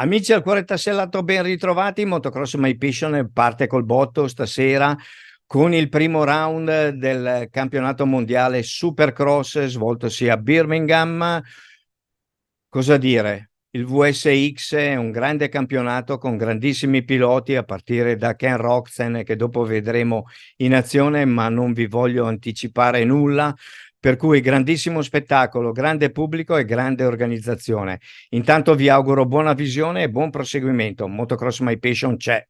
Amici al cuore tassellato, ben ritrovati. MotocrossMyPassion parte col botto stasera con il primo round del campionato mondiale Supercross svoltosi a Birmingham. Cosa dire? Il WSX è un grande campionato con grandissimi piloti a partire da Ken Roczen, che dopo vedremo in azione, ma non vi voglio anticipare nulla. Per cui grandissimo spettacolo, grande pubblico e grande organizzazione. Intanto vi auguro buona visione e buon proseguimento. Motocross My Passion c'è.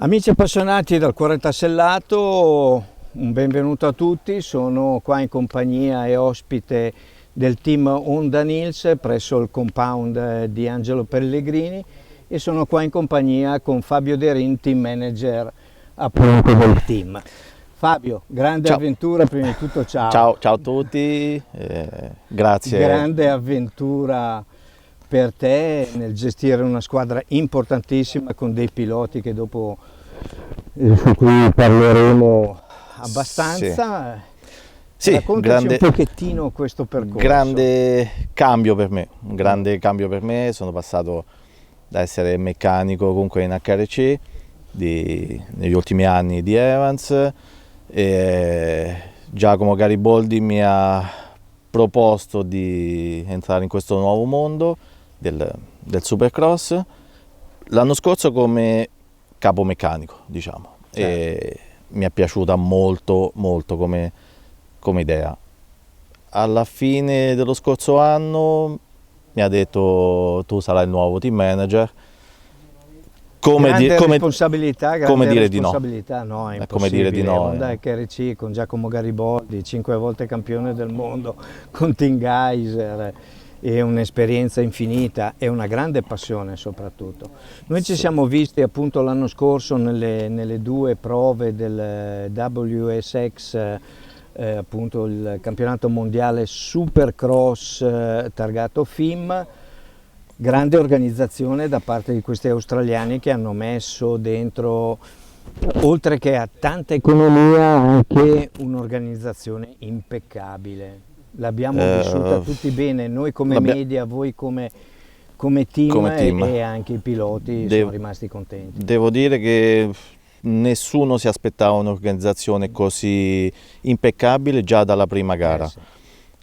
Amici appassionati dal cuore tassellato, un benvenuto a tutti. Sono qua in compagnia e ospite del team Honda Nils presso il compound di Angelo Pellegrini e sono qua in compagnia con Fabio Derin, team manager appunto del team. Fabio, grande avventura, prima di tutto ciao. Ciao a tutti, grazie. Grande avventura per te nel gestire una squadra importantissima con dei piloti che dopo su cui parleremo abbastanza. Sì, raccontaci un pochettino questo percorso. Un grande cambio per me, sono passato da essere meccanico comunque in HRC negli ultimi anni di Evans e Giacomo Gariboldi mi ha proposto di entrare in questo nuovo mondo del Supercross l'anno scorso come capomeccanico, diciamo, e mi è piaciuta molto come idea. Alla fine dello scorso anno mi ha detto: tu sarai il nuovo team manager. Come dire di no? No, è come dire di no. Honda HRC con Giacomo Gariboldi, 5 volte campione del mondo, con Team Geyser, è un'esperienza infinita e una grande passione soprattutto. Noi ci siamo visti appunto l'anno scorso nelle due prove del WSX, appunto il campionato mondiale Supercross targato FIM. Grande organizzazione da parte di questi australiani che hanno messo dentro, oltre che a tanta economia, anche un'organizzazione impeccabile. L'abbiamo vissuta tutti bene, noi come media, voi come team. E anche i piloti sono rimasti contenti. Devo dire che nessuno si aspettava un'organizzazione così impeccabile già dalla prima gara. È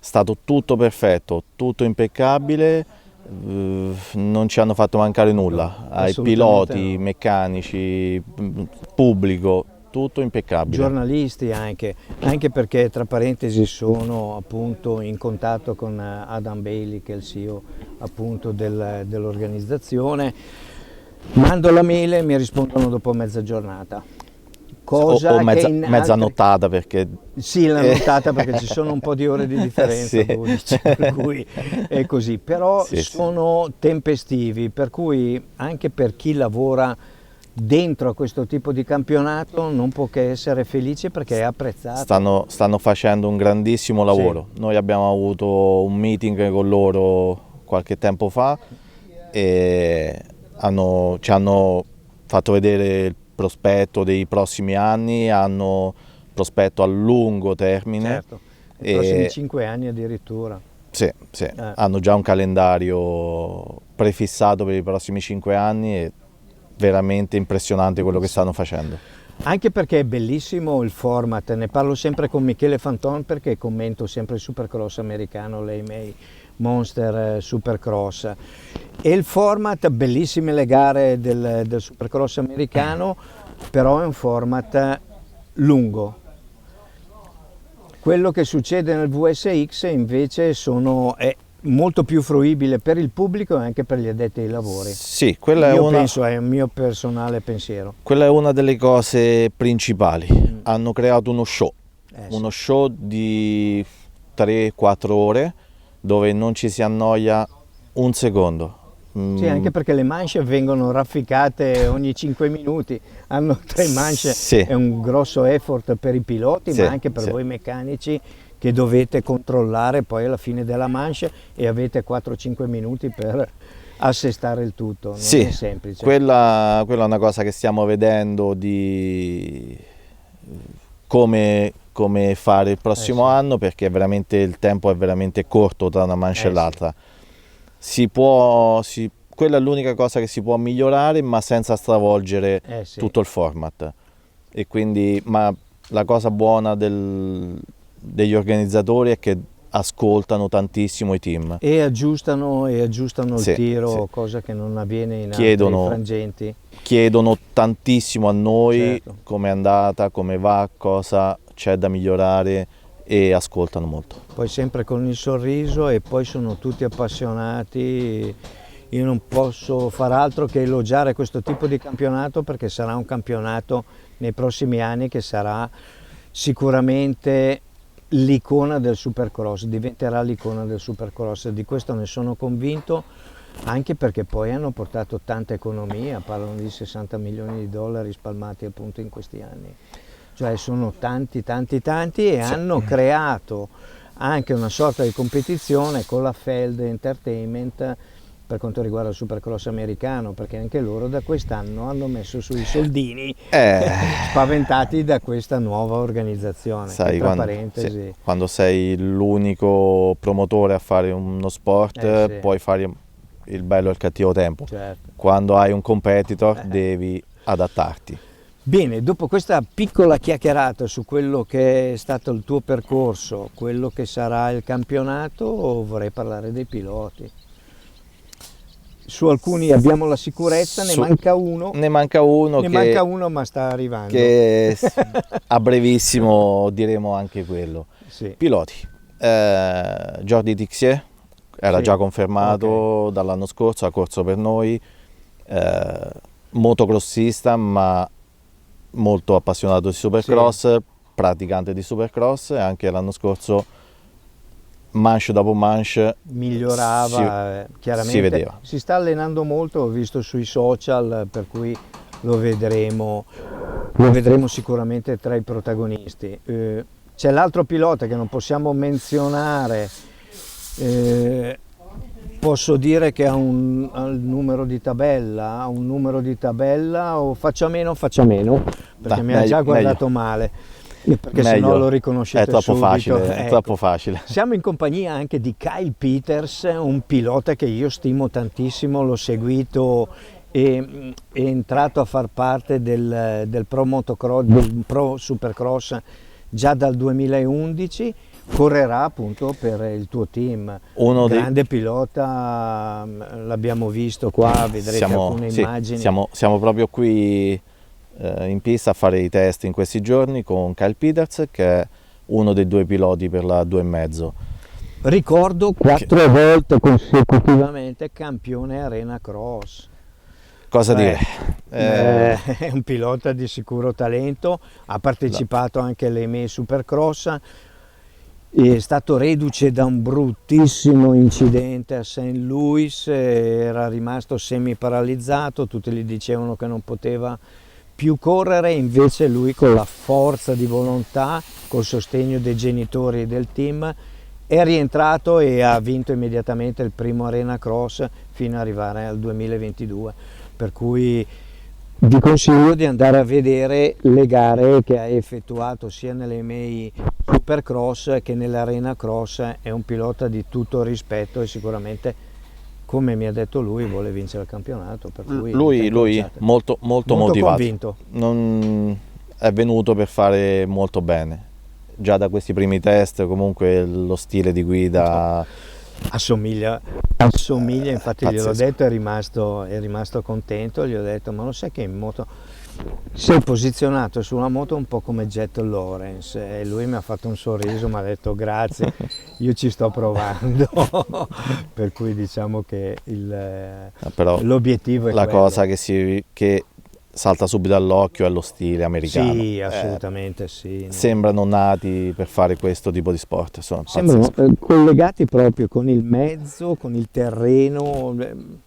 stato tutto perfetto, tutto impeccabile. non ci hanno fatto mancare nulla, ai piloti, no. Meccanici, pubblico, tutto impeccabile. Giornalisti anche perché tra parentesi sono appunto in contatto con Adam Bailey, che è il CEO appunto dell'organizzazione. Mando la mail e mi rispondono dopo mezza giornata. Cosa o mezza, che in mezza altri... nottata, perché... Sì, la nottata perché ci sono un po' di ore di differenza, Sì. 12, per cui è così. Però Sì, sono tempestivi, per cui anche per chi lavora dentro a questo tipo di campionato non può che essere felice perché è apprezzato. Stanno facendo un grandissimo lavoro. Sì. Noi abbiamo avuto un meeting con loro qualche tempo fa e ci hanno fatto vedere il prospetto dei prossimi anni, hanno prospetto a lungo termine. Certo, i prossimi 5 anni addirittura. Sì, hanno già un calendario prefissato per i prossimi 5 anni e veramente impressionante quello che stanno facendo. Anche perché è bellissimo il format, ne parlo sempre con Michele Fanton perché commento sempre il Supercross americano, l'AMA Monster Supercross, e il format, bellissime le gare del Supercross americano, però è un format lungo. Quello che succede nel WSX invece è molto più fruibile per il pubblico e anche per gli addetti ai lavori. Sì, Penso, è un mio personale pensiero. Quella è una delle cose principali. Hanno creato uno show di 3-4 ore dove non ci si annoia un secondo. Sì, anche perché le manche vengono rafficate ogni 5 minuti, hanno 3 manche, sì. È un grosso effort per i piloti, sì, ma anche per voi meccanici che dovete controllare poi alla fine della manche e avete 4-5 minuti per assestare il tutto, non è semplice. Quella è una cosa che stiamo vedendo di come fare il prossimo anno, perché il tempo è veramente corto tra una mancia e l'altra. Quella è l'unica cosa che si può migliorare, ma senza stravolgere tutto il format. E quindi, ma la cosa buona degli organizzatori è che ascoltano tantissimo i team e aggiustano il tiro, cosa che non avviene in altri frangenti. Chiedono tantissimo a noi come è andata, come va, cosa c'è da migliorare, e ascoltano molto. Poi sempre con il sorriso, e poi sono tutti appassionati. Io non posso far altro che elogiare questo tipo di campionato, perché sarà un campionato nei prossimi anni che sarà sicuramente l'icona del Supercross, diventerà l'icona del Supercross, di questo ne sono convinto, anche perché poi hanno portato tanta economia, parlano di 60 milioni di dollari spalmati appunto in questi anni. Cioè sono tanti e hanno creato anche una sorta di competizione con la Feld Entertainment per quanto riguarda il Supercross americano, perché anche loro da quest'anno hanno messo sui soldini spaventati da questa nuova organizzazione. Sai, tra parentesi, quando sei l'unico promotore a fare uno sport, puoi fare il bello e il cattivo tempo. Quando hai un competitor devi adattarti. Bene, dopo questa piccola chiacchierata su quello che è stato il tuo percorso, quello che sarà il campionato, vorrei parlare dei piloti. Su alcuni abbiamo la sicurezza, ne manca uno. Ne manca uno, ma sta arrivando. Che a brevissimo diremo anche quello. Piloti. Jordi Tixier era già confermato dall'anno scorso, ha corso per noi, motocrossista ma molto appassionato di Supercross, praticante di Supercross, e anche l'anno scorso manche dopo manche migliorava, chiaramente si vedeva. Si sta allenando molto, ho visto sui social, per cui lo vedremo sicuramente tra i protagonisti. C'è l'altro pilota che non possiamo menzionare, posso dire che ha un numero di tabella, o faccia meno, perché mi ha già guardato male, perché se no lo riconoscete è troppo subito. È troppo facile. Siamo in compagnia anche di Kyle Peters, un pilota che io stimo tantissimo, l'ho seguito e è entrato a far parte del Pro Supercross già dal 2011, correrà appunto per il tuo team. Grande pilota, l'abbiamo visto qua, vedrete alcune immagini. Siamo proprio qui in pista a fare i test in questi giorni con Kyle Peters, che è uno dei 2 piloti per la 2,5. Ricordo 4 volte consecutivamente campione Arena Cross. Cosa dire? È un pilota di sicuro talento, ha partecipato anche alle miei Supercross, è stato reduce da un bruttissimo incidente a St. Louis, era rimasto semi-paralizzato, tutti gli dicevano che non poteva più correre, invece lui con la forza di volontà, col sostegno dei genitori e del team, è rientrato e ha vinto immediatamente il primo Arena Cross fino ad arrivare al 2022, per cui vi consiglio di andare a vedere le gare che ha effettuato sia nelle miei Supercross che nell'Arena Cross. È un pilota di tutto rispetto e sicuramente, come mi ha detto lui, vuole vincere il campionato, per cui lui molto motivato, convinto. È venuto per fare molto bene. Già da questi primi test comunque lo stile di guida assomiglia, infatti gliel'ho detto, è rimasto contento, gli ho detto ma lo sai che in moto sei posizionato sulla moto un po' come Jet Lawrence, e lui mi ha fatto un sorriso, mi ha detto grazie, io ci sto provando. Per cui diciamo che l'obiettivo è la quello. cosa che salta subito all'occhio è lo stile americano. Sì, assolutamente sì. Sembrano nati per fare questo tipo di sport. Sembrano collegati proprio con il mezzo, con il terreno.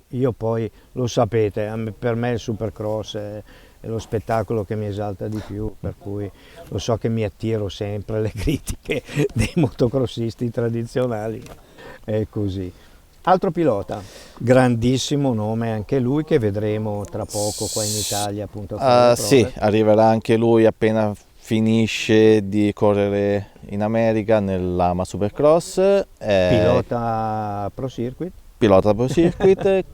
Io poi, lo sapete, per me il Supercross è lo spettacolo che mi esalta di più, per cui lo so che mi attiro sempre le critiche dei motocrossisti tradizionali, è così. Altro pilota, grandissimo nome anche lui, che vedremo tra poco qua in Italia appunto. Sì, arriverà anche lui appena finisce di correre in America nell'AMA Supercross. Pilota Pro Circuit,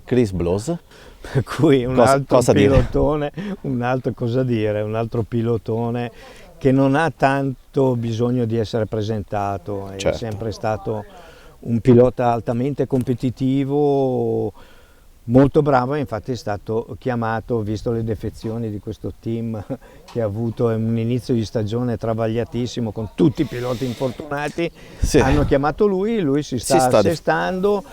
Chris Blows. Per cui un altro pilotone, un altro pilotone che non ha tanto bisogno di essere presentato, è sempre stato un pilota altamente competitivo, molto bravo, infatti è stato chiamato, visto le defezioni di questo team che ha avuto un inizio di stagione travagliatissimo con tutti i piloti infortunati, hanno chiamato lui si sta assestando,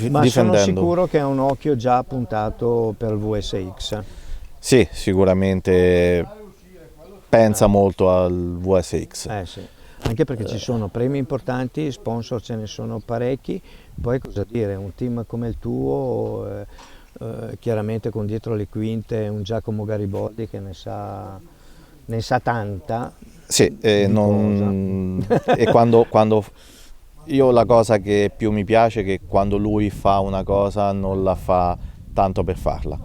ma sono sicuro che ha un occhio già puntato per il WSX. Sì, sicuramente pensa molto al WSX. Sì. Anche perché ci sono premi importanti, sponsor ce ne sono parecchi, poi cosa dire, un team come il tuo, chiaramente con dietro le quinte un Giacomo Gariboldi che ne sa tanta. Sì, e quando io la cosa che più mi piace è che quando lui fa una cosa non la fa tanto per farla,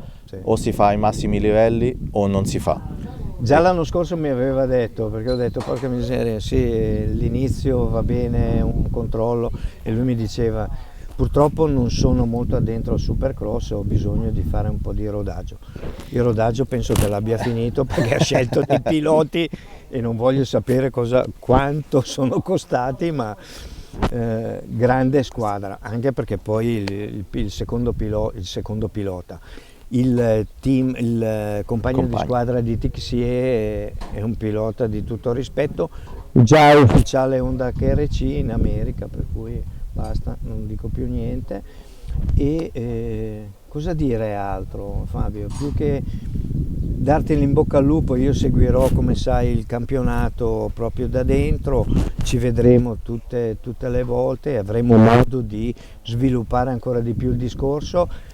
o si fa ai massimi livelli o non si fa. Già l'anno scorso mi aveva detto, perché ho detto porca miseria, sì, l'inizio va bene, un controllo, e lui mi diceva purtroppo non sono molto addentro al Supercross, ho bisogno di fare un po' di rodaggio. Il rodaggio penso che l'abbia finito, perché ha scelto dei piloti e non voglio sapere quanto sono costati, ma grande squadra, anche perché poi il secondo pilota, il compagno di squadra di Tixier è un pilota di tutto rispetto, già ufficiale Honda KRC in America, per cui basta, non dico più niente. E cosa dire altro, Fabio? Più che darti l'in bocca al lupo, io seguirò, come sai, il campionato proprio da dentro, ci vedremo tutte le volte, avremo modo di sviluppare ancora di più il discorso,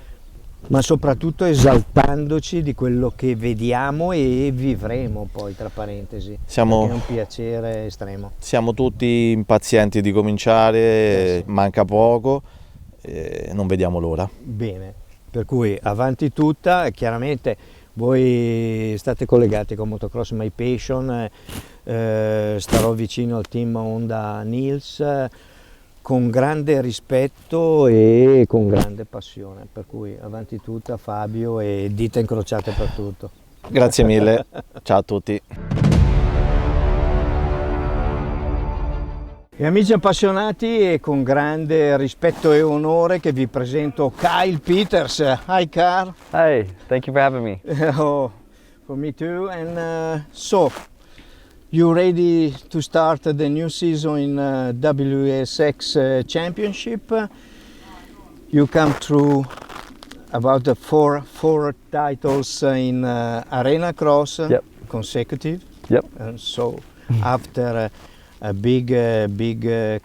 ma soprattutto esaltandoci di quello che vediamo e vivremo poi, tra parentesi, è un piacere estremo. Siamo tutti impazienti di cominciare, manca poco, non vediamo l'ora. Bene, per cui avanti tutta, chiaramente voi state collegati con MotocrossMyPassion, starò vicino al team Honda Nils, con grande rispetto e con grande passione, per cui avanti tutta Fabio e dita incrociate per tutto. Grazie mille, ciao a tutti. E amici appassionati, è con grande rispetto e onore che vi presento Kyle Peters. Hi Carl. Hi, thank you for having me. Oh, for me too. And so, you ready to start the new season in WSX Championship? You come through about the four titles in Arena Cross, Yep. consecutive. Yep. And so, after a big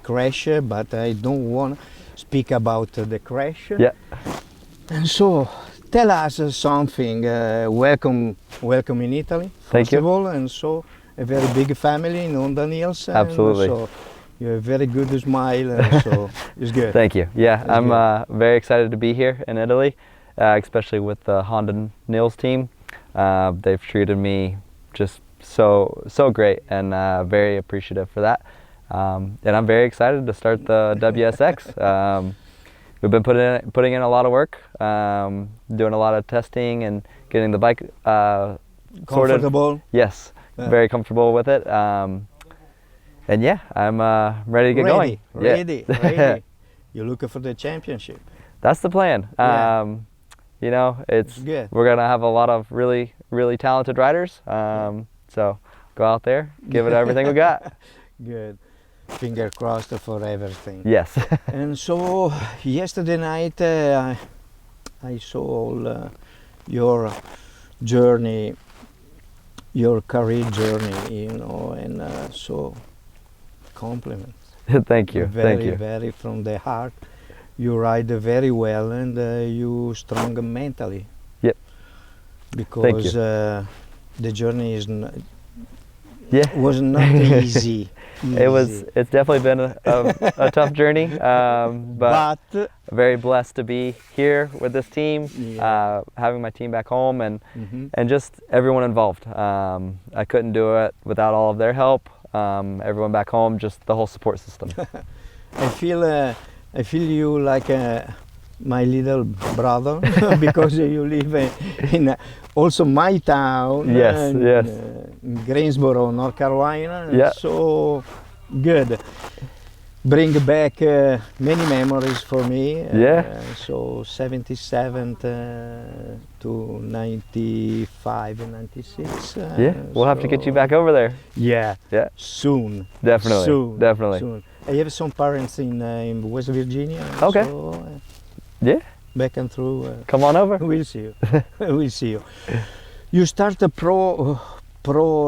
crash, but I don't want to speak about the crash. Yeah. And so, tell us something. Welcome in Italy. Thank First you. of all, and so a very big family in Honda Nils. Absolutely. And so you have a very good smile, and so it's good. Thank you. Yeah, It's I'm good. very excited to be here in Italy, especially with the Honda Nils team. They've treated me just so great, and very appreciative for that. And I'm very excited to start the WSX. We've been putting in a lot of work, doing a lot of testing and getting the bike sorted. Comfortable. Yes, Yeah. very comfortable with it. And yeah, I'm ready to get going. Yeah. Ready. You're looking for the championship. That's the plan. Yeah. You know, It's good. we're gonna have a lot of really talented riders. So go out there, give it everything we got. Good. Finger crossed for everything. Yes. And so yesterday night I saw all your journey, your career journey, you know, and so compliments. Thank you. Very, Thank you. very from the heart. You ride very well, and you strong mentally. Yep. Because you. the journey is Yeah. was not easy. It's definitely been a tough journey, but very blessed to be here with this team, Yeah. having my team back home, Mhm. and just everyone involved. I couldn't do it without all of their help. Everyone back home, just the whole support system. I feel you like my little brother because you live in also my town. Yes, yes. In Greensboro, North Carolina. Yeah. So good. Bring back many memories for me. Yeah. So 77 to 95 and 96. Yeah, we'll have to get you back over there. Yeah. Yeah. Soon. Definitely. Soon. Definitely. Soon. I have some parents in West Virginia. Okay. So, Yeah. back and through. Come on over. We'll see you. We'll see you. You start a pro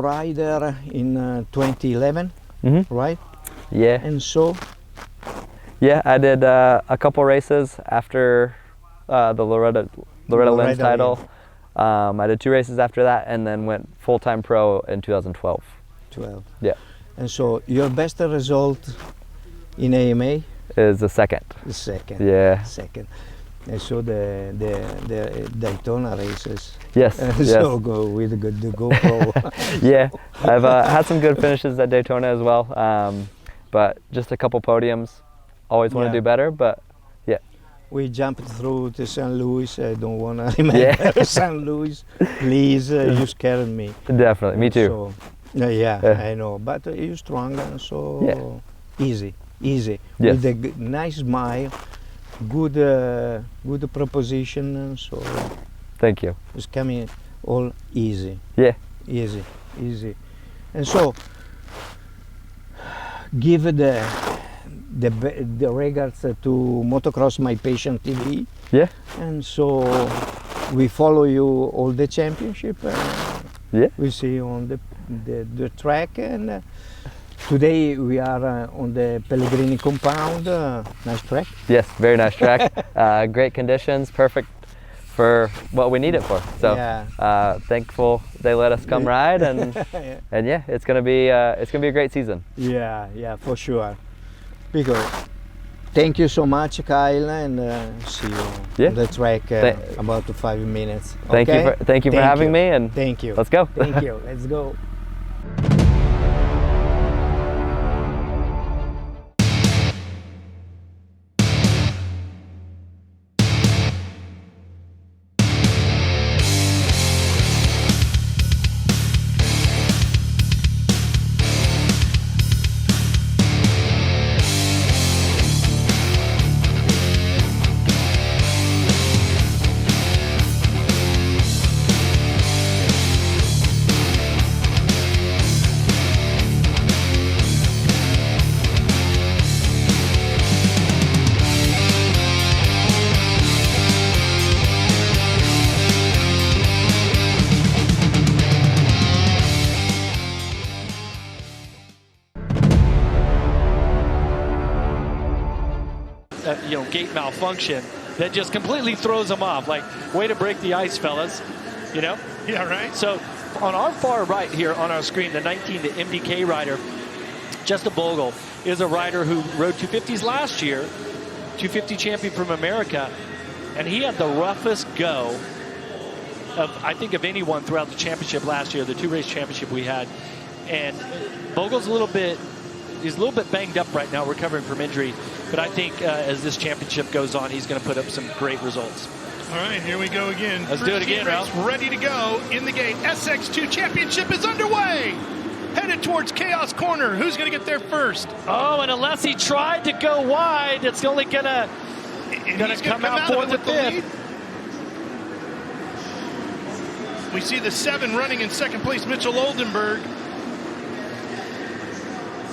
rider in 2011, right? Yeah. And so. Yeah, I did a couple races after the Loretta Lynn's title. I did 2 races after that, and then went full-time pro in 2012. 12. Yeah. And so your best result in AMA? Is the second. The second. Yeah. Second. I saw the Daytona races. Yes. So Yes. go with the GoPro. Yeah. I've had some good finishes at Daytona as well, but just a couple podiums. Always want to Yeah. do better, but yeah. We jumped through to St. Louis. I don't want to remember Yeah. St. Louis. Please, you scared me. Definitely. Me too. So, yeah, Yeah. I know. But you're strong, and so Yeah. easy. Yes. With a nice smile, good proposition, and so Thank you. it's coming all easy. Yeah. Easy. And so, give the regards to MotocrossMyPassion TV. Yeah. And so we follow you all the championship. Yeah. We see you on the track, and today we are on the Pellegrini compound. Nice track. Yes. Very nice track. Great conditions. Perfect for what we need it for. So Yeah. thankful they let us come ride, and yeah, it's gonna be a great season. Yeah, for sure. Because thank you so much, Kyle, and see you on the track about 5 minutes. Thank you for having me, and thank you. Let's go. Thank you. Let's go. gate malfunction that just completely throws them off. Like, way to break the ice, fellas. You know? Yeah, right. So on our far right here on our screen, the 19, the MDK rider, Justin Bogle, is a rider who rode 250s last year, 250 champion from America, and he had the roughest go I think of anyone throughout the championship last year, the 2-race championship we had. And Bogle's he's a little bit banged up right now, recovering from injury. But I think as this championship goes on, he's going to put up some great results. All right, here we go again. Let's do it again, Ralph. Ready to go in the gate. SX2 championship is underway. Headed towards Chaos Corner. Who's going to get there first? Oh, and unless he tried to go wide, it's only going to come out for the fifth. We see the 7 running in second place, Mitchell Oldenburg.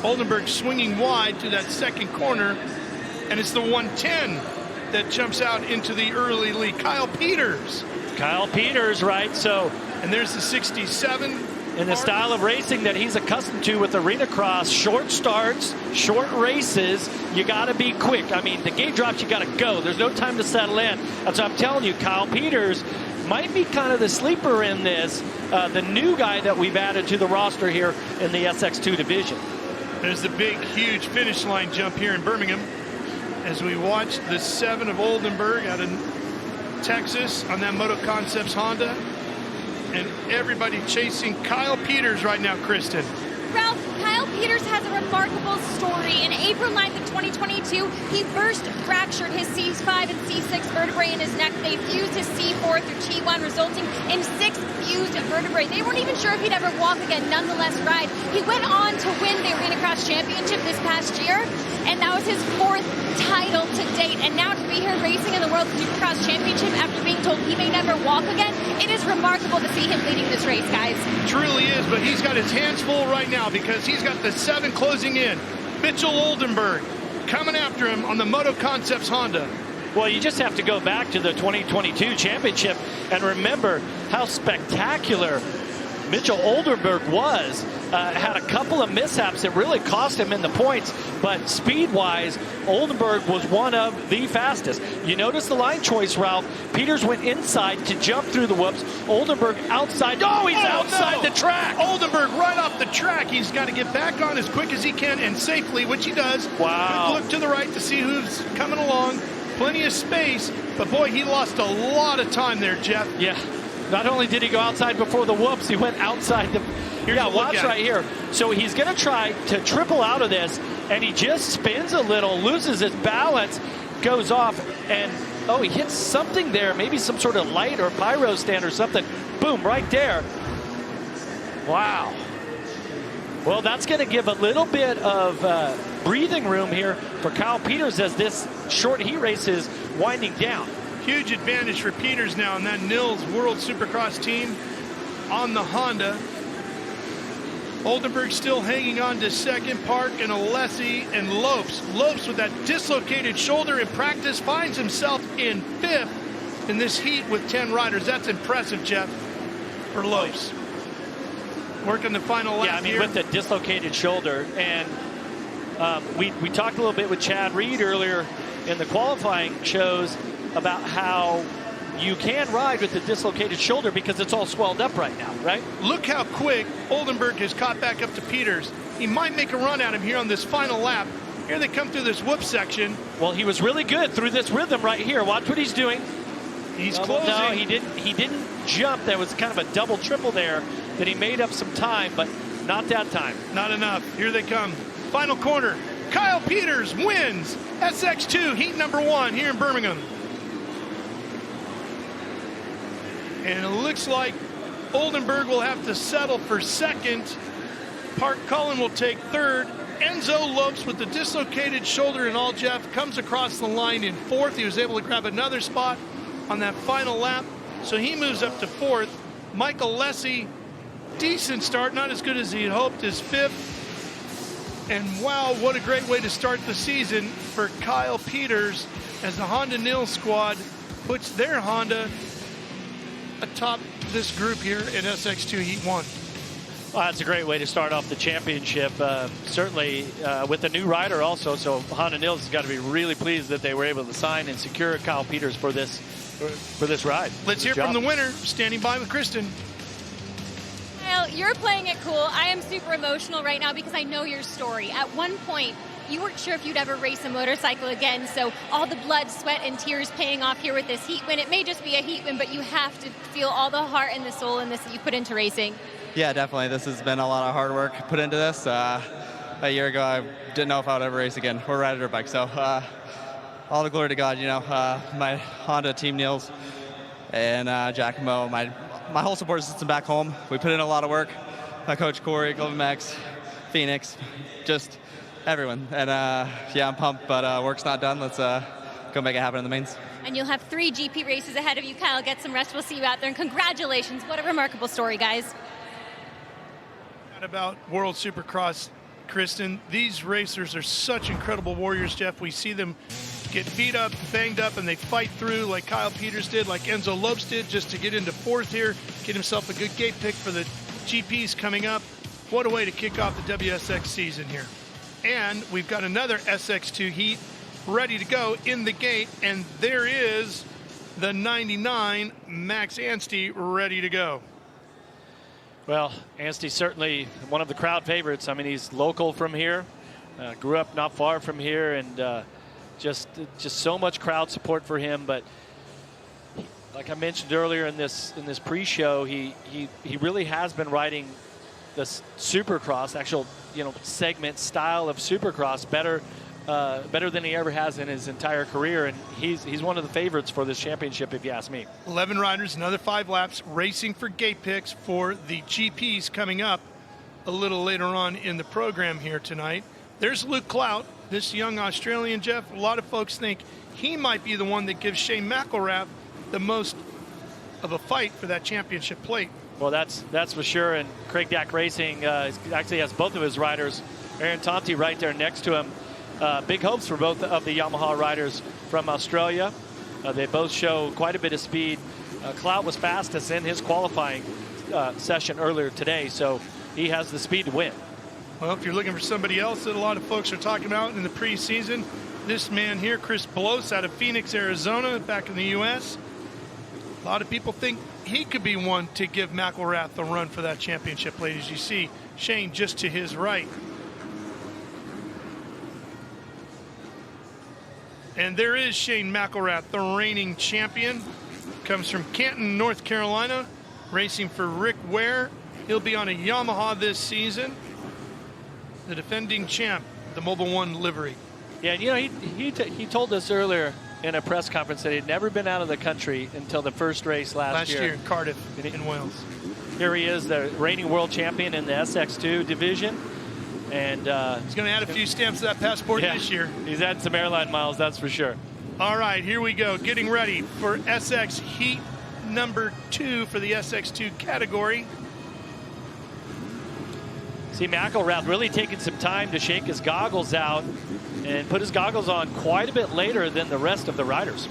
Oldenburg swinging wide to that second corner, and it's the 110 that jumps out into the early lead. Kyle Peters, right? So, and there's the 67. In the style of racing that he's accustomed to with arena cross, short starts, short races, you got to be quick. I mean, the gate drops, you got to go. There's no time to settle in. That's what I'm telling you. Kyle Peters might be kind of the sleeper in this, the new guy that we've added to the roster here in the SX2 division. There's the big, huge finish line jump here in Birmingham as we watch the 7 of Oldenburg out in Texas on that Moto Concepts Honda. And everybody chasing Kyle Peters right now, Kristen. Ralph, Kyle Peters has a remarkable story. In April 9th of 2022, he first fractured his C5 and C6 vertebrae in his neck. They fused his C4 through T1, resulting in 6 fused vertebrae. They weren't even sure if he'd ever walk again, nonetheless ride. He went on to win the Arena Cross Championship this past year, and that was his 4th title to date. And now to be here racing in the World Supercross Championship after being told he may never walk again, it is remarkable to see him leading this race, guys. Truly is, but he's got his hands full right now because he's got the 7 closing in. Mitchell Oldenburg coming after him on the Moto Concepts Honda. Well, you just have to go back to the 2022 championship and remember how spectacular Mitchell Oldenburg was. Had a couple of mishaps that really cost him in the points, but speed-wise, Oldenburg was one of the fastest. You notice the line choice, Ralph. Peters went inside to jump through the whoops. Oldenburg outside. Oh, he's outside the track. Oldenburg right off the track. He's got to get back on as quick as he can and safely, which he does. Wow. Good look to the right to see who's coming along. Plenty of space, but boy, he lost a lot of time there, Jeff. Yeah. Not only did he go outside before the whoops, he went outside the... Watch right here. So he's going to try to triple out of this, and he just spins a little, loses his balance, goes off, and, he hits something there, maybe some sort of light or pyro stand or something. Boom, right there. Wow. Well, that's going to give a little bit of breathing room here for Kyle Peters as this short heat race is winding down. Huge advantage for Peters now in that Nils World Supercross team on the Honda. Oldenburg still hanging on to second. Park and Alessi and Lopes. Lopes with that dislocated shoulder in practice finds himself in 5th in this heat with 10 riders. That's impressive, Jeff, for Lopes. Working the final lap here. With the dislocated shoulder. And we talked a little bit with Chad Reed earlier in the qualifying shows about how you can ride with the dislocated shoulder because it's all swelled up right now, right? Look how quick Oldenburg has caught back up to Peters. He might make a run at him here on this final lap. Here they come through this whoop section. Well, he was really good through this rhythm right here. Watch what he's doing. He's closing. No, he didn't jump. That was kind of a double triple there that he made up some time, but not that time. Not enough. Here they come. Final corner. Kyle Peters wins SX2 heat number 1 here in Birmingham. And it looks like Oldenburg will have to settle for second. Park Cullen will take third. Enzo Lopes with the dislocated shoulder and all, Jeff, comes across the line in 4th. He was able to grab another spot on that final lap, so he moves up to 4th. Michael Alessi, decent start, not as good as he had hoped, is 5th. And wow, what a great way to start the season for Kyle Peters as the Honda Nils squad puts their Honda atop this group here in SX2 Heat 1. Well, that's a great way to start off the championship. Certainly with a new rider also, so Honda Nils has got to be really pleased that they were able to sign and secure Kyle Peters for this ride. Let's hear from the winner, standing by with Kristen. Kyle, you're playing it cool. I am super emotional right now because I know your story. At one point, you weren't sure if you'd ever race a motorcycle again, so all the blood, sweat, and tears paying off here with this heat win. It may just be a heat win, but you have to feel all the heart and the soul in this that you put into racing. Yeah, definitely. This has been a lot of hard work put into this. A year ago, I didn't know if I would ever race again or ride a dirt bike. So all the glory to God, you know, my Honda team, Nils, and Giacomo, my whole support system back home. We put in a lot of work. My coach, Corey, Glovemex, Phoenix, just everyone. And yeah, I'm pumped, but work's not done. Let's go make it happen in the mains. And you'll have 3 GP races ahead of you, Kyle. Get some rest. We'll see you out there. And congratulations. What a remarkable story, guys. About World Supercross, Kristen, these racers are such incredible warriors, Jeff. We see them get beat up, banged up, and they fight through like Kyle Peters did, like Enzo Lopes did, just to get into 4th here, get himself a good gate pick for the GPs coming up. What a way to kick off the WSX season here. And we've got another SX2 heat ready to go in the gate, and there is the 99 Max Anstey ready to go. Well, Anstey's certainly one of the crowd favorites. I mean, he's local from here, grew up not far from here, and just so much crowd support for him. But like I mentioned earlier in this pre-show, he really has been riding this Supercross, actual segment style of Supercross better than he ever has in his entire career, and he's one of the favorites for this championship, if you ask me. 11 riders, another 5 laps, racing for gate picks for the GPs coming up a little later on in the program here tonight. There's Luke Clout, this young Australian, Jeff. A lot of folks think he might be the one that gives Shane McElrath the most of a fight for that championship plate. Well, that's for sure, and Craig Dack Racing actually has both of his riders, Aaron Tonti right there next to him. Big hopes for both of the Yamaha riders from Australia. They both show quite a bit of speed. Clout was fastest in his qualifying session earlier today, so he has the speed to win. Well, if you're looking for somebody else that a lot of folks are talking about in the preseason, this man here, Chris Bloss out of Phoenix, Arizona, back in the U.S. A lot of people think he could be one to give McElrath a run for that championship plate. As you see, Shane just to his right. And there is Shane McElrath, the reigning champion. Comes from Canton, North Carolina, racing for Rick Ware. He'll be on a Yamaha this season. The defending champ, the Mobile One livery. Yeah, he told us earlier in a press conference that he'd never been out of the country until the first race last year in Cardiff, in Wales. Here he is, the reigning world champion in the SX2 division. And he's going to add a few stamps to that passport this year. He's had some airline miles, that's for sure. All right, here we go. Getting ready for SX Heat number 2 for the SX2 category. See, McElrath really taking some time to shake his goggles out and put his goggles on quite a bit later than the rest of the riders.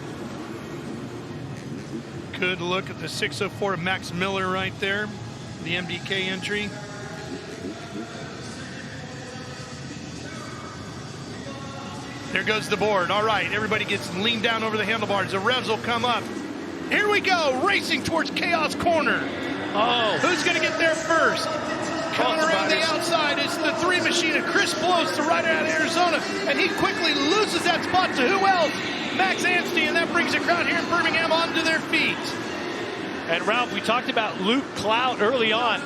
Good look at the 604 Max Miller right there, the MDK entry. There goes the board. All right, everybody gets leaned down over the handlebars. The revs will come up. Here we go, racing towards Chaos Corner. Oh. Who's going to get there first? Coming around the outside is the 3 machine of Chris Bloss, the rider out of Arizona, and he quickly loses that spot to who else? Max Anstey, and that brings the crowd here in Birmingham onto their feet. And Ralph, we talked about Luke Clout early on.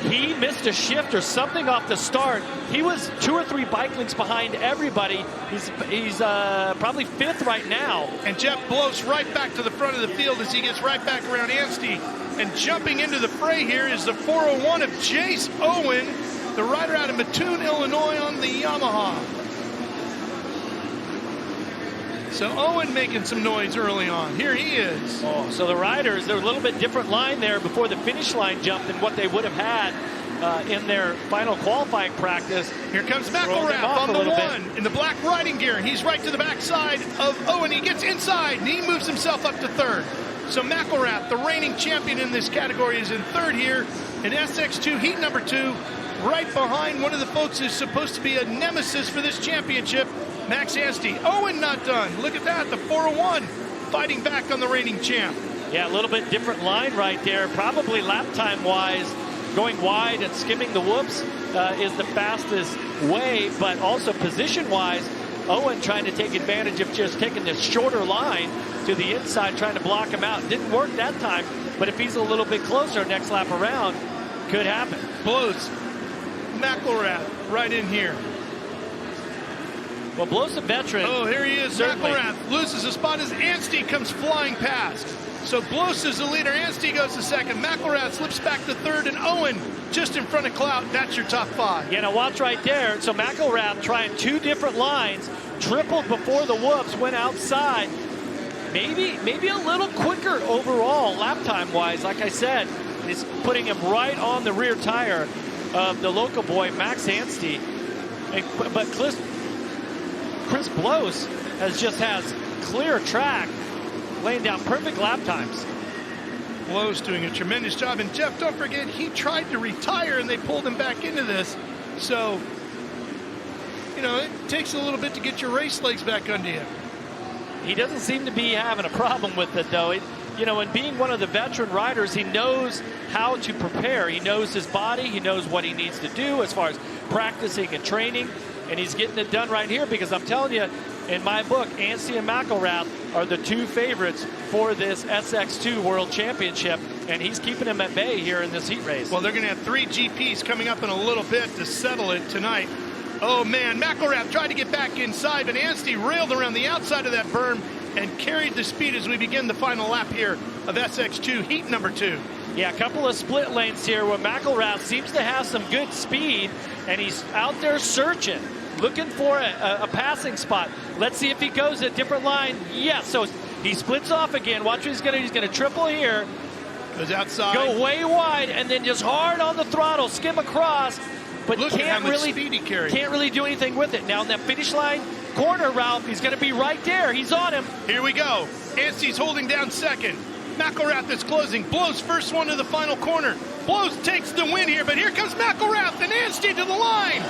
He missed a shift or something off the start. He was 2 or 3 bike lengths behind everybody. He's probably 5th right now. And Jeff Bloss right back to the front of the field as he gets right back around Anstey. And jumping into the fray here is the 401 of Jace Owen, the rider out of Mattoon, Illinois on the Yamaha. So Owen making some noise early on. Here he is. Oh, so the riders, they're a little bit different line there before the finish line jump than what they would have had in their final qualifying practice. Here comes McElrath on the 1 in the black riding gear. He's right to the backside of Owen. He gets inside and he moves himself up to 3rd. So McElrath, the reigning champion in this category, is in third here in SX2 heat number 2, right behind one of the folks who's supposed to be a nemesis for this championship, Max Anstey. Owen not done. Look at that, the 401 fighting back on the reigning champ. Yeah, a little bit different line right there. Probably lap time wise, going wide and skimming the whoops is the fastest way, but also position wise, Owen trying to take advantage of just taking this shorter line to the inside, trying to block him out. Didn't work that time, but if he's a little bit closer next lap around, could happen. Blows McElrath right in here. Well, Blows a veteran. Oh, here he is. Certainly. McElrath loses a spot as Anstey comes flying past. So Blows is the leader. Anstey goes to second. McElrath slips back to third, and Owen just in front of Clout. That's your top 5. Yeah, now watch right there. So McElrath trying 2 different lines, tripled before the whoops, went outside. Maybe a little quicker overall lap time wise. Like I said, it's putting him right on the rear tire of the local boy Max Anstey. But Chris Blows has clear track, laying down perfect lap times. Blows doing a tremendous job. And Jeff, don't forget, he tried to retire and they pulled him back into this. So, you know, it takes a little bit to get your race legs back under you. He doesn't seem to be having a problem with it, though. You know, and being one of the veteran riders, he knows how to prepare. He knows his body. He knows what he needs to do as far as practicing and training. And he's getting it done right here, because I'm telling you, in my book, Anstey and McElrath are the 2 favorites for this SX2 World Championship, and he's keeping them at bay here in this heat race. Well, they're going to have 3 GPs coming up in a little bit to settle it tonight. Oh, man, McElrath tried to get back inside, but Anstey railed around the outside of that berm and carried the speed as we begin the final lap here of SX2 heat number 2. Yeah, a couple of split lanes here where McElrath seems to have some good speed, and he's out there searching, looking for a passing spot. Let's see if he goes a different line. Yes, so he splits off again. Watch what he's gonna triple here. Goes outside. Go way wide, and then just hard on the throttle, skim across, but Look at how much speed he carried. Can't really do anything with it. Now in that finish line corner, Ralph, he's gonna be right there. He's on him. Here we go. Anstey's holding down second. McElrath is closing. Blows first one to the final corner. Blows takes the win here, but here comes McElrath and Anstey to the line.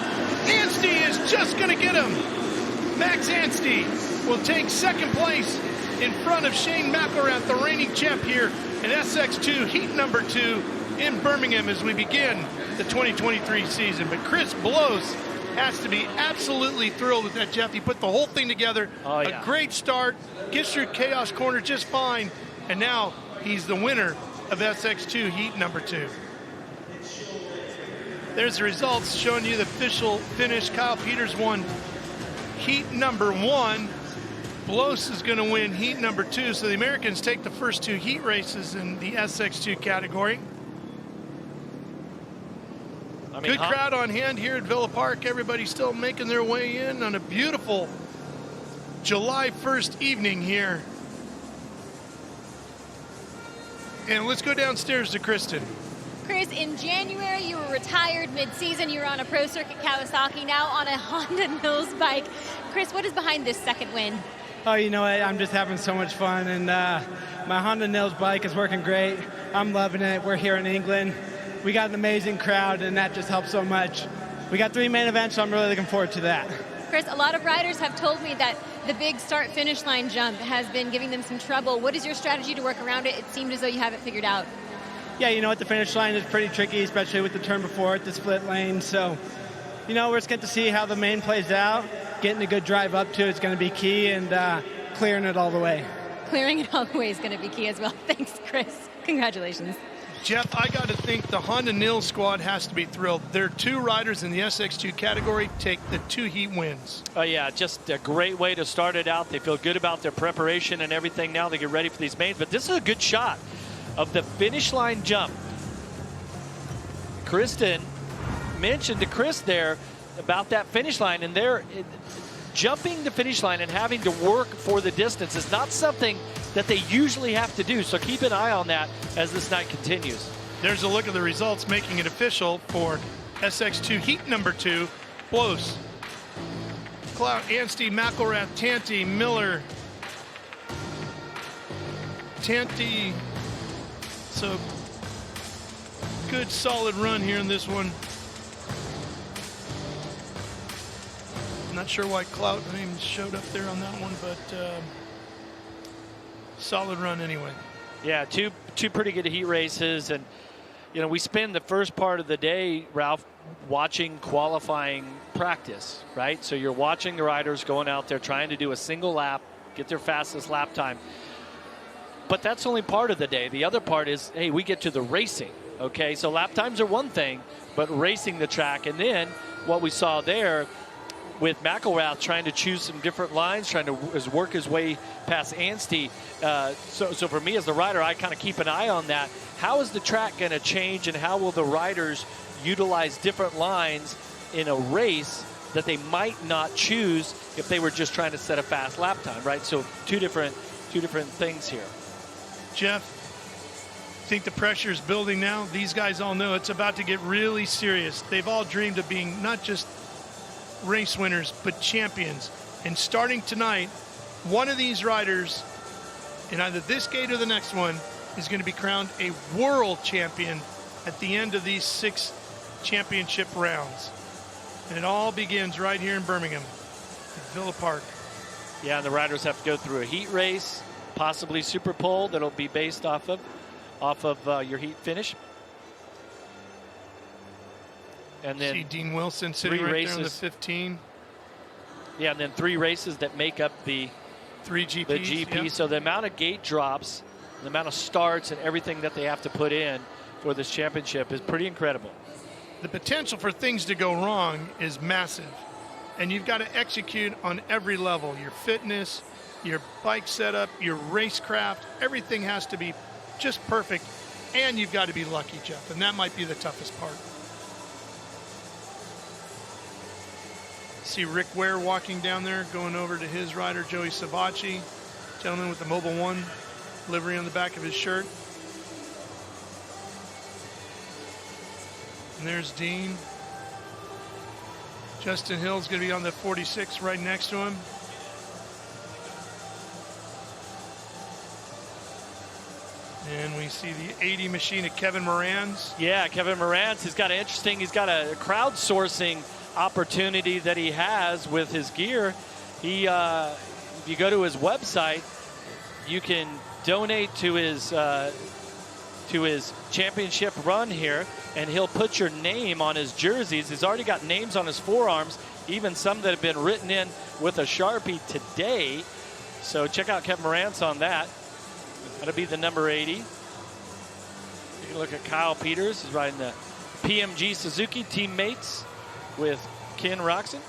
Anstey is just going to get him. Max Anstey will take second place in front of Shane McElrath, the reigning champ here in SX2 heat number 2 in Birmingham as we begin the 2023 season. But Chris Blows has to be absolutely thrilled with that, Jeff. He put the whole thing together. Oh, yeah. A great start. Gets through Chaos Corner just fine. And now he's the winner of SX2 heat number 2. There's the results showing you the official finish. Kyle Peters won heat number 1. Blows is going to win heat number 2. So the Americans take the first 2 heat races in the SX2 category. Good crowd on hand here at Villa Park. Everybody still making their way in on a beautiful July 1st evening here. And let's go downstairs to Kristen. Chris, in January, you were retired mid-season. You were on a Pro Circuit Kawasaki, now on a Honda Nils bike. Chris, what is behind this second win? Oh, you know what? I'm just having so much fun, and my Honda Nils bike is working great. I'm loving it. We're here in England. We got an amazing crowd, and that just helps so much. We got 3 main events, so I'm really looking forward to that. Chris, a lot of riders have told me that the big start-finish line jump has been giving them some trouble. What is your strategy to work around it? It seemed as though you have it figured out. Yeah, you know what? The finish line is pretty tricky, especially with the turn before it, the split lane. So, you know, we're just going to see how the main plays out. Getting a good drive up to it's going to be key, and clearing it all the way. Clearing it all the way is going to be key as well. Thanks, Chris. Congratulations. Jeff, I got to think the Honda Nils squad has to be thrilled. Their 2 riders in the SX2 category take the 2 heat wins. Oh, yeah, just a great way to start it out. They feel good about their preparation and everything now. They get ready for these mains. But this is a good shot of the finish line jump. Kristen mentioned to Chris there about that finish line, and they're jumping the finish line and having to work for the distance is not something that they usually have to do. So keep an eye on that as this night continues. There's a look at the results, making it official for SX2 heat number 2. Blows, Clout, Anstey, McElrath, Tanti, Miller, Tanti. So good solid run here in this one. I'm not sure why Clout name showed up there on that one, but solid run anyway. Yeah, two pretty good heat races, and you know, we spend the first part of the day, Ralph, watching qualifying practice, right? So you're watching the riders going out there trying to do a single lap, get their fastest lap time. But that's only part of the day. The other part is, hey, we get to the racing, okay? So lap times are one thing, but racing the track. And then what we saw there with McElrath trying to choose some different lines, trying to work his way past Anstey. So for me as the rider, I kind of keep an eye on that. How is the track going to change, and how will the riders utilize different lines in a race that they might not choose if they were just trying to set a fast lap time, right? So two different things here. Jeff, I think the pressure is building now. These guys all know it's about to get really serious. They've all dreamed of being not just race winners, but champions. And starting tonight, one of these riders, in either this gate or the next one, is going to be crowned a world champion at the end of these 6 championship rounds. And it all begins right here in Birmingham, at Villa Park. Yeah, and the riders have to go through a heat race, possibly super pole that'll be based off of your heat finish. And then see Dean Wilson sitting right there on the 15. Yeah, and then 3 races that make up the 3 GPs. The GP. Yep. So the amount of gate drops, the amount of starts, and everything that they have to put in for this championship is pretty incredible. The potential for things to go wrong is massive, and you've got to execute on every level. Your fitness, your bike setup, your racecraft, everything has to be just perfect, and you've got to be lucky, Jeff, and that might be the toughest part. See Rick Ware walking down there, going over to his rider, Joey Savacci, gentleman with the Mobil 1 livery on the back of his shirt. And there's Dean. Justin Hill's going to be on the 46 right next to him. And we see the 80 machine of Kevin Moran's. Yeah, Kevin Moran's. He's got a crowdsourcing opportunity that he has with his gear. He, if you go to his website, you can donate to his championship run here, and he'll put your name on his jerseys. He's already got names on his forearms, even some that have been written in with a Sharpie today. So check out Kevin Morantz on that. That'll be the number 80. You can look at Kyle Peters. He's riding the PMG Suzuki teammates with Ken Roxon.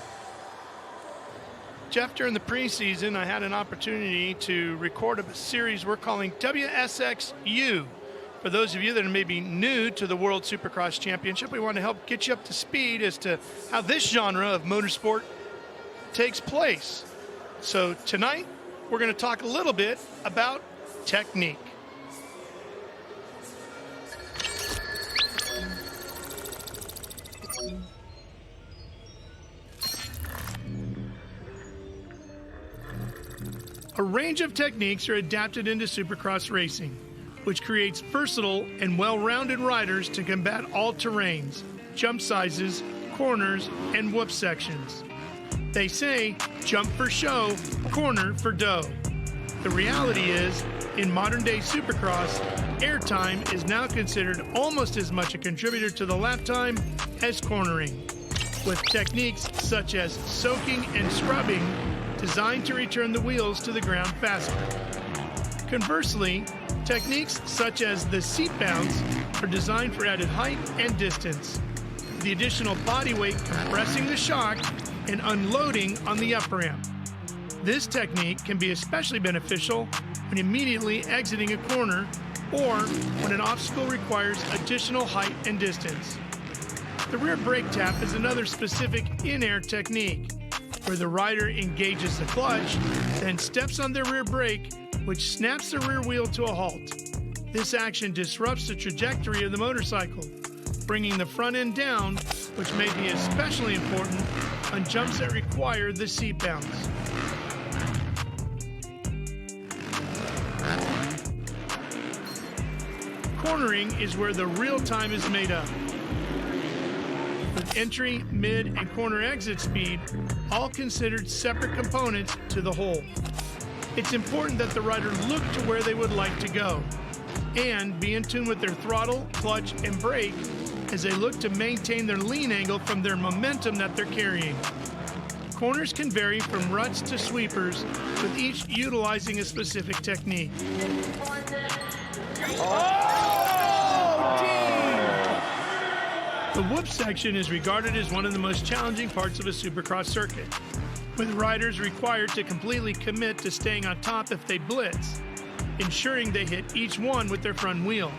Jeff, during the preseason, I had an opportunity to record a series we're calling WSXU. For those of you that are maybe new to the World Supercross Championship, we want to help get you up to speed as to how this genre of motorsport takes place. So tonight, we're going to talk a little bit about technique. A range of techniques are adapted into Supercross racing, which creates versatile and well-rounded riders to combat all terrains, jump sizes, corners, and whoop sections. They say, jump for show, corner for dough. The reality is, in modern-day Supercross, airtime is now considered almost as much a contributor to the lap time as cornering, with techniques such as soaking and scrubbing designed to return the wheels to the ground faster. Conversely, techniques such as the seat bounce are designed for added height and distance, the additional body weight compressing the shock and unloading on the up ramp. This technique can be especially beneficial when immediately exiting a corner or when an obstacle requires additional height and distance. The rear brake tap is another specific in-air technique, where the rider engages the clutch, then steps on their rear brake, which snaps the rear wheel to a halt. This action disrupts the trajectory of the motorcycle, bringing the front end down, which may be especially important on jumps that require the seat bounce. Cornering is where the real time is made up. With entry, mid, and corner exit speed, all considered separate components to the whole. It's important that the rider look to where they would like to go and be in tune with their throttle, clutch, and brake as they look to maintain their lean angle from their momentum that they're carrying. Corners can vary from ruts to sweepers, with each utilizing a specific technique. The whoop section is regarded as one of the most challenging parts of a Supercross circuit, with riders required to completely commit to staying on top if they blitz, ensuring they hit each one with their front wheel.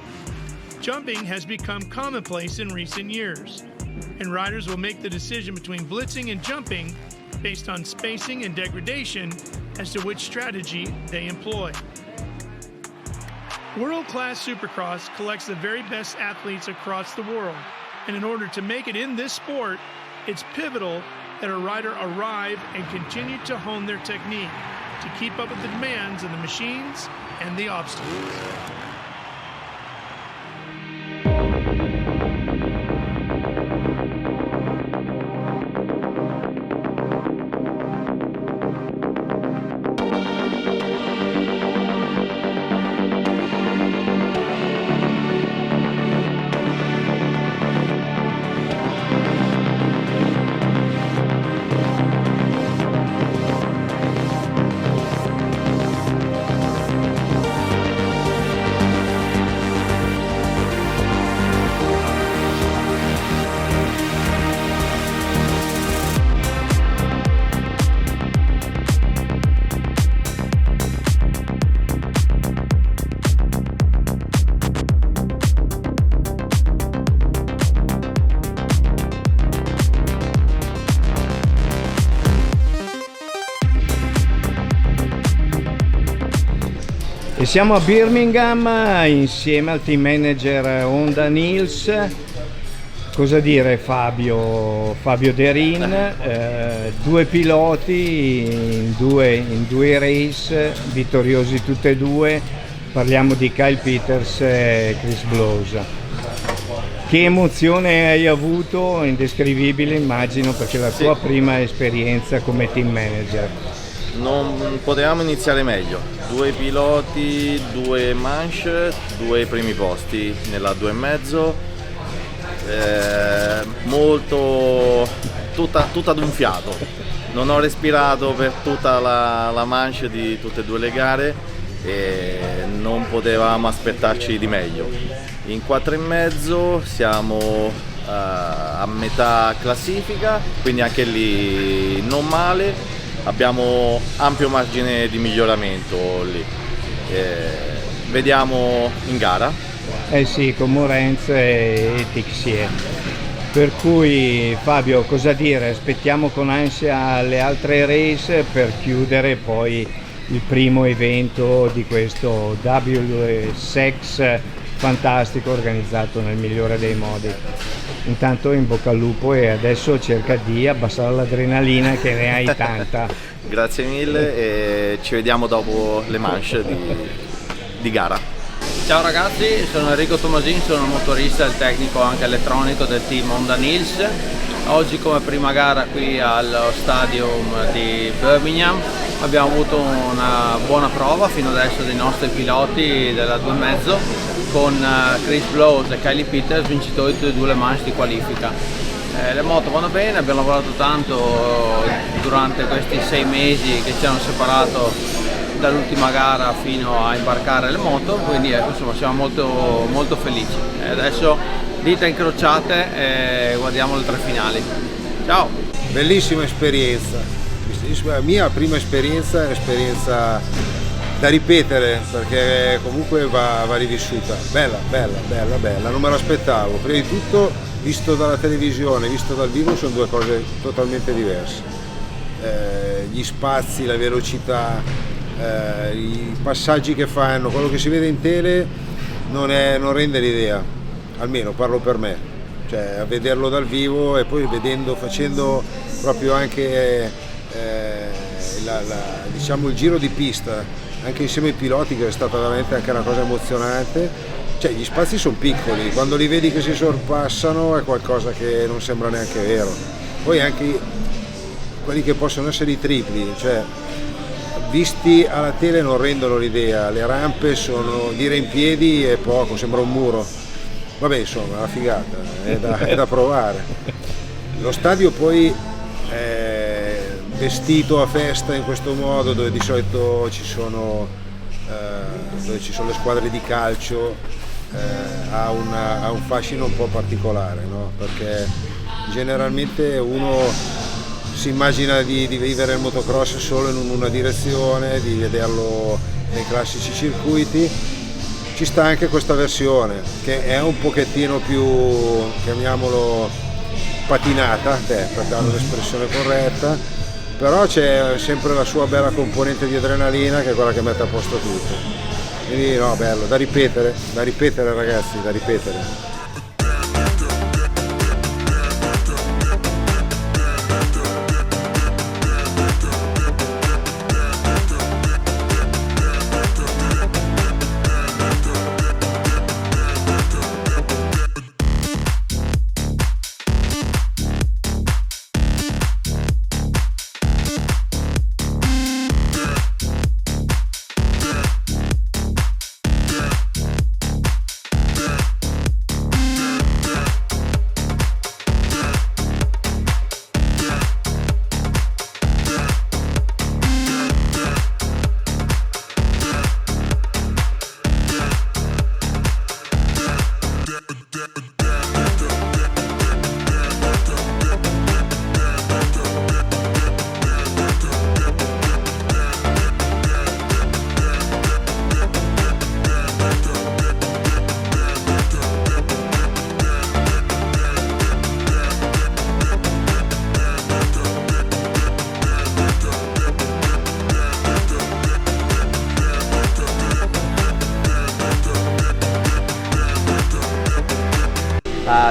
Jumping has become commonplace in recent years, and riders will make the decision between blitzing and jumping based on spacing and degradation as to which strategy they employ. World-class Supercross collects the very best athletes across the world, and in order to make it in this sport, it's pivotal that a rider arrive and continue to hone their technique to keep up with the demands of the machines and the obstacles. E siamo a Birmingham insieme al team manager Honda Nils. Cosa dire, Fabio Derin, due piloti in due race, vittoriosi tutte e due. Parliamo di Kyle Peters e Chris Blows. Che emozione hai avuto? Indescrivibile, immagino, perché è la tua prima esperienza come team manager. Non potevamo iniziare meglio, due piloti, due manche, due primi posti nella 2,5, molto tutta ad un fiato. Non ho respirato per tutta la manche di tutte e due le gare e non potevamo aspettarci di meglio. In 4,5 siamo a metà classifica, quindi anche lì non male. Abbiamo ampio margine di miglioramento lì. Vediamo in gara. Eh sì, con Morenz e Tixier. Per cui Fabio, cosa dire? Aspettiamo con ansia le altre race per chiudere poi il primo evento di questo WSX fantastico organizzato nel migliore dei modi. Intanto in bocca al lupo e adesso cerca di abbassare l'adrenalina che ne hai tanta. Grazie mille e ci vediamo dopo le manche di gara. Ciao ragazzi, sono Enrico Tomasin, sono motorista e tecnico anche elettronico del team Honda Nils. Oggi come prima gara qui allo stadium di Birmingham abbiamo avuto una buona prova fino adesso dei nostri piloti della 2,5 con Chris Blows e Kyle Peters, vincitori di tutte e due le manche di qualifica. Le moto vanno bene, abbiamo lavorato tanto durante questi 6 mesi che ci hanno separato dall'ultima gara fino a imbarcare le moto, quindi insomma siamo molto felici. Adesso dita incrociate e guardiamo le 3 finali. Ciao! Bellissima esperienza, la mia prima esperienza è un'esperienza da ripetere perché comunque va rivissuta. Bella, non me l'aspettavo. Prima di tutto, visto dalla televisione, visto dal vivo, sono due cose totalmente diverse. Gli spazi, la velocità, i passaggi che fanno, quello che si vede in tele non rende l'idea, almeno parlo per me. Cioè, a vederlo dal vivo e poi facendo proprio anche diciamo il giro di pista anche insieme ai piloti, che è stata veramente anche una cosa emozionante. cioè gli spazi sono piccoli, quando li vedi che si sorpassano è qualcosa che non sembra neanche vero. Poi anche quelli che possono essere i tripli, cioè visti alla tele non rendono l'idea, le rampe sono dire in piedi è poco, sembra un muro. Vabbè, insomma, una figata, è da provare. Lo stadio poi è vestito a festa in questo modo, dove di solito ci sono le squadre di calcio, ha un fascino un po' particolare, no? Perché generalmente uno si immagina di vivere il motocross solo in una direzione, di vederlo nei classici circuiti. Ci sta anche questa versione che è un pochettino più, chiamiamolo, patinata, per dare l'espressione corretta, però c'è sempre la sua bella componente di adrenalina che è quella che mette a posto tutto. Quindi no, bello, da ripetere ragazzi, da ripetere.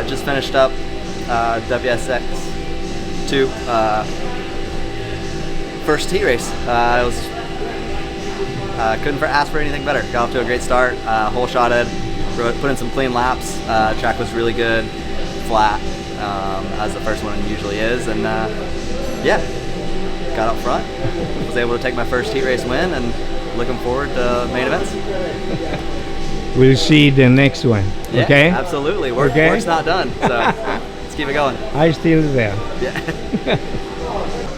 Just finished up WSX 2 first heat race. It was couldn't ask for anything better. Got off to a great start. Whole shotted, put in some clean laps. Track was really good, flat as the first one usually is, and yeah, got up front. Was able to take my first heat race win, and looking forward to main events. We'll see the next one. Yeah, okay? Absolutely. Work's not done, so let's keep it going. I'm still there. Yeah.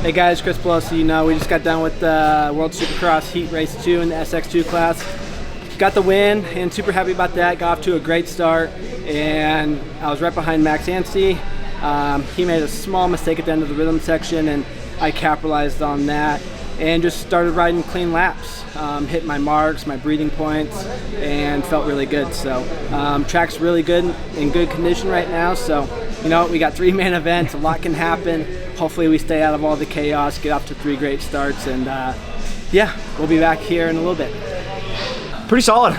Hey guys, Chris Pelosi. We just got done with the World Supercross Heat Race 2 in the SX2 class. Got the win and super happy about that. Got off to a great start, and I was right behind Max Anstey. He made a small mistake at the end of the rhythm section, and I capitalized on that and just started riding clean laps. Hit my marks, my breathing points, and felt really good. So track's really good, in good condition right now. So we got 3 main events, a lot can happen. Hopefully we stay out of all the chaos, get off to 3 great starts, and yeah, we'll be back here in a little bit. Pretty solid.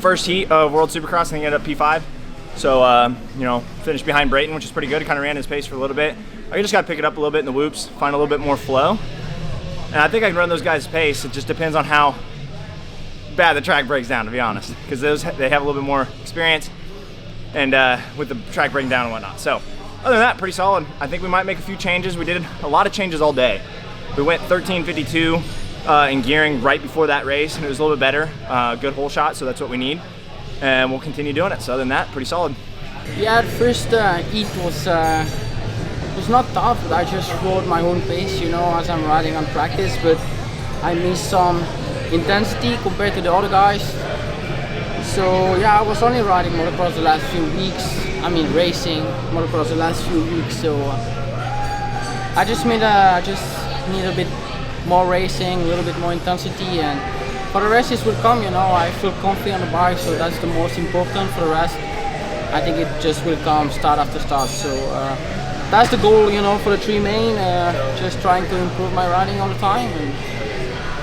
First heat of World Supercross, I think I ended up P5. So finished behind Brayton, which is pretty good. Kind of ran his pace for a little bit. I just got to pick it up a little bit in the whoops, find a little bit more flow. And I think I can run those guys' pace. It just depends on how bad the track breaks down, to be honest, because they have a little bit more experience and with the track breaking down and whatnot. So other than that, pretty solid. I think we might make a few changes. We did a lot of changes all day. We went 13:52 in gearing right before that race, and it was a little bit better. Good hole shot, so that's what we need, and we'll continue doing it. So other than that, pretty solid. Yeah, the first heat was not tough, but I just rode my own pace, as I'm riding on practice, but I missed some intensity compared to the other guys. So yeah, I was only riding motocross the last few weeks. Racing motocross the last few weeks. So I just need a bit more racing, a little bit more intensity, and for the rest it will come. I feel comfy on the bike, so that's the most important. For the rest, I think it just will come start after start. So that's the goal, for the 3 main. Just trying to improve my riding all the time, and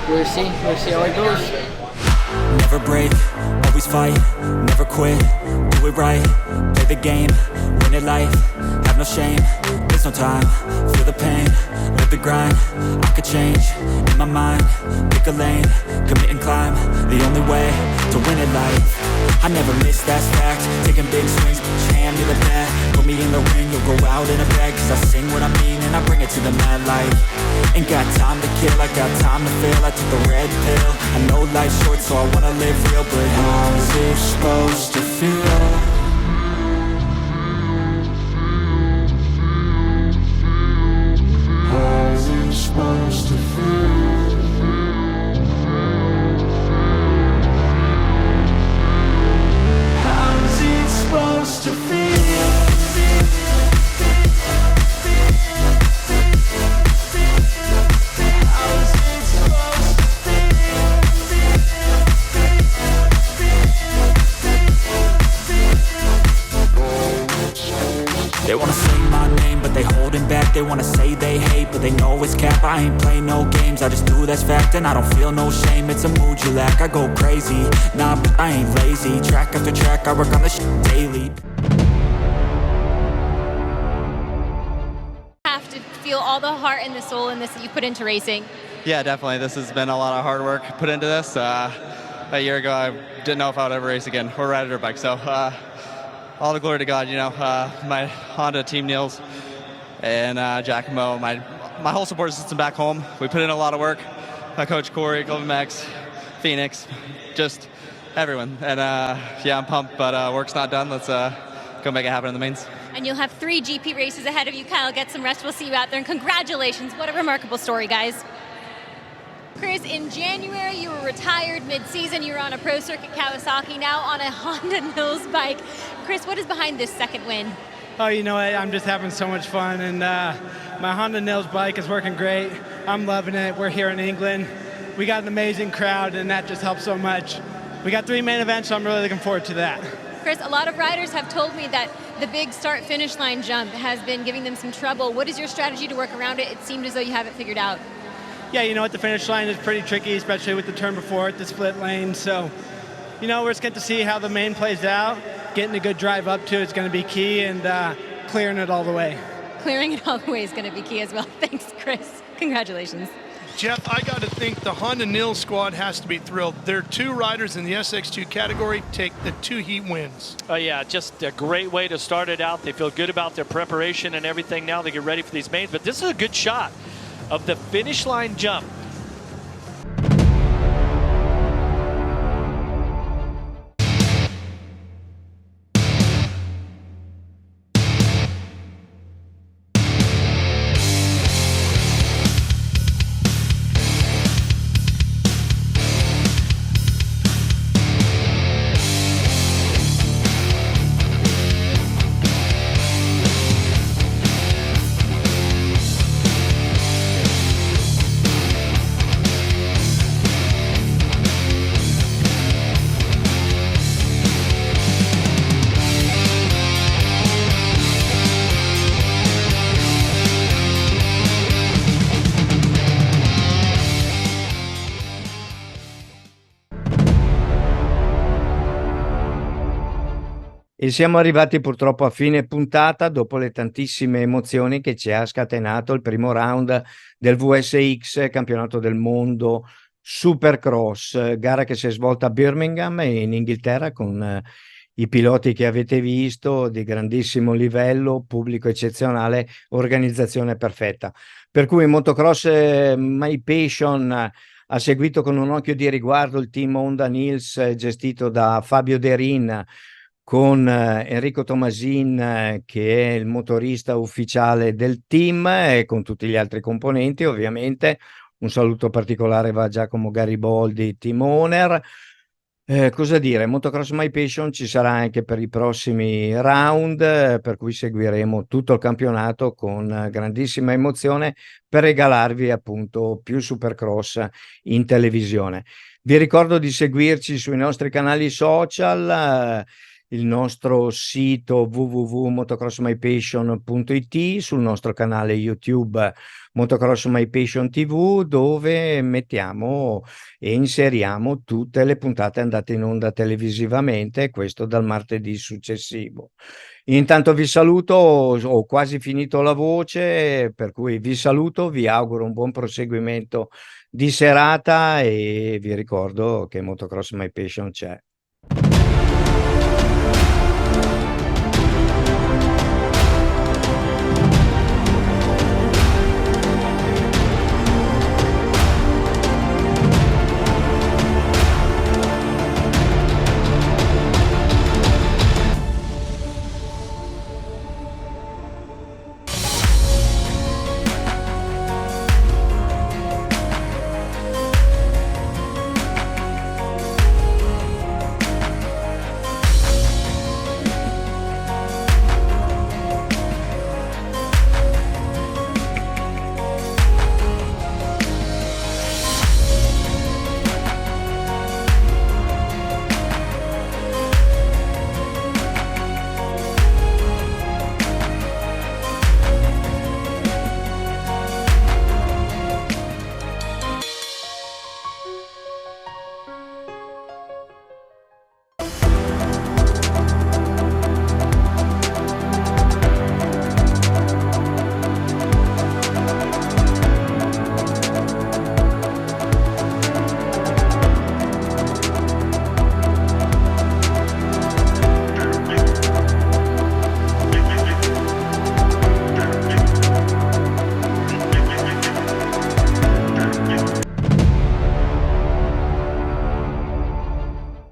we'll see how it goes. Never break, always fight, never quit, do it right, play the game, win it life, have no shame, there's no time, feel the pain, live the grind, I could change, in my mind, pick a lane, commit and climb, the only way to to win at life. I never miss, that's fact. Taking big swings, put your hand to the bat. Put me in the ring, you'll go out in a bag. Cause I sing what I mean and I bring it to the mad light. Ain't got time to kill, I got time to feel. I took the red pill, I know life's short so I wanna live real. But how's it supposed to feel? How's it supposed to feel? How's it supposed to feel? They wanna say my name, but they holding back. They wanna say they hate, but they know it's cap. I ain't play no games, I just do that's fact. And I don't feel no shame, it's a mood you lack. I go crazy, nah, but I ain't lazy. Track after track, I work on this shit daily. Have to feel all the heart and the soul in this that you put into racing. Yeah, definitely. This has been a lot of hard work put into this. A year ago, I didn't know if I would ever race again or ride a dirt bike. So all the glory to God, you know, my Honda team, Nils, and Giacomo, my whole support system back home. We put in a lot of work. My coach, Corey, Golden Max, Phoenix, just everyone. And yeah, I'm pumped, but work's not done. Let's go make it happen in the mains. And you'll have 3 GP races ahead of you, Kyle. Get some rest. We'll see you out there. And congratulations. What a remarkable story, guys. Chris, in January, you were retired mid-season. You were on a pro circuit Kawasaki, now on a Honda Nils bike. Chris, what is behind this second win? Oh, you know what? I'm just having so much fun, and my Honda Nils bike is working great. I'm loving it. We're here in England. We got an amazing crowd, and that just helps so much. We got 3 main events, so I'm really looking forward to that. Chris, a lot of riders have told me that the big start-finish line jump has been giving them some trouble. What is your strategy to work around it? It seemed as though you have it figured out. Yeah, you know what, the finish line is pretty tricky, especially with the turn before it, the split lane. So, you know, we're just going to see how the main plays out. Getting a good drive up to it is going to be key, and clearing it all the way. Clearing it all the way is going to be key as well. Thanks, Chris. Congratulations. Jeff, I got to think the Honda Nils squad has to be thrilled. Their 2 riders in the SX2 category take the 2 heat wins. Yeah, just a great way to start it out. They feel good about their preparation and everything now. They get ready for these mains, but this is a good shot of the finish line jump. E siamo arrivati purtroppo a fine puntata dopo le tantissime emozioni che ci ha scatenato il primo round del WSX, campionato del mondo Supercross, gara che si è svolta a Birmingham in Inghilterra con i piloti che avete visto di grandissimo livello, pubblico eccezionale, organizzazione perfetta. Per cui MotocrossMyPassion ha seguito con un occhio di riguardo il team Honda Nils gestito da Fabio Derin, con Enrico Tomasin che è il motorista ufficiale del team e con tutti gli altri componenti ovviamente. Un saluto particolare va a Giacomo Gariboldi, team owner. Cosa dire, MotocrossMyPassion ci sarà anche per i prossimi round, per cui seguiremo tutto il campionato con grandissima emozione per regalarvi appunto più Supercross in televisione. Vi ricordo di seguirci sui nostri canali social, il nostro sito www.motocrossmypassion.it, sul nostro canale YouTube Motocross My Passion TV, dove mettiamo e inseriamo tutte le puntate andate in onda televisivamente, questo dal martedì successivo. Intanto vi saluto, ho quasi finito la voce, per cui vi saluto, vi auguro un buon proseguimento di serata e vi ricordo che Motocross My Passion c'è.